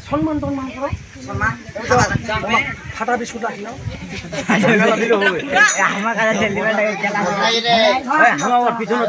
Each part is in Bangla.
সম্মান টম্মান করো ফাটা বিস্কুট রাখি নাও আমার কাছে আমার পিছনে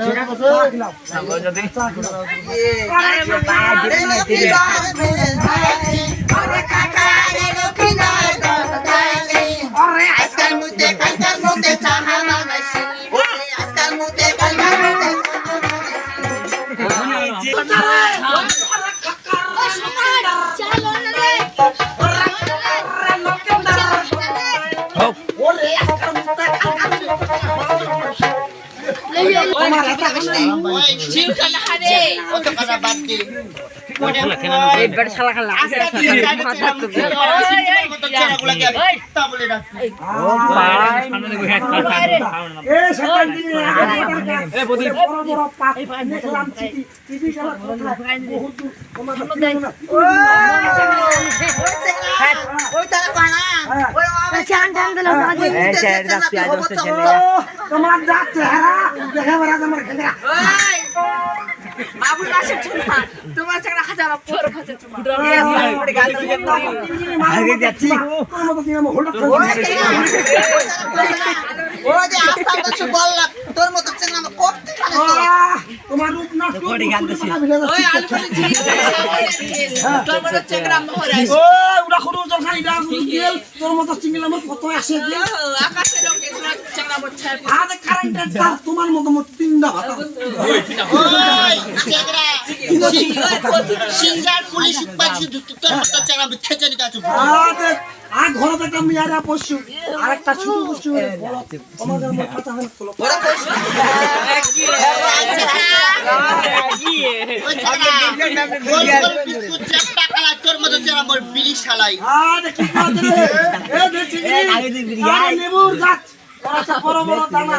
তোমার মতো তিনটা ভাতা সিঙ্গার পুলিশ পাচ্ছি তোর মতো চারা খেচে নিতে আছো আর ঘরে থেকে আমি আর পশু আরেকটা ছোট পশু বড় তোমাদের মত কথা হল বড় পশু বিস্কুট চাপটা খালা তোর মতো চারা মোর বিলি শালাই আরে কি কথা রে এ দেখছি আরে লেবুর গাছ আচ্ছা বড় বড় দানা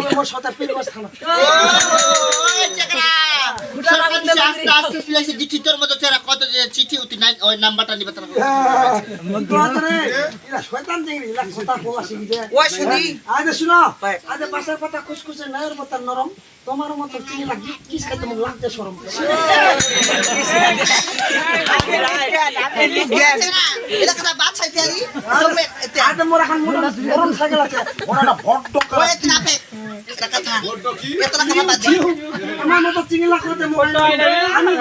আমার সাথে পিলবাস খানা ওই চাকরা আস্তে আস্তে ফিলেছে দিচ্ছি তোর মতো চারা কত যে চিঠি উঠি নাই ওই নাম্বারটা নিবে তোর এরা শয়তান দেখি এরা কথা বলা শিখে ওই শুনি আজ শুনো আজ পাশের কথা খুশখুশে নায়ের মত নরম তোমার মত চিনি লাগি কিস খাইতে মুখ লাগতে শরম এটা কথা বাদ চাইতে আলি আজ মোর এখন মরণ সাইকেল আছে ওনাটা বড্ড ওই নাকে এটা কথা বড্ড কি এটা কথা বাদ আমার মত চিনি লাগতে আমি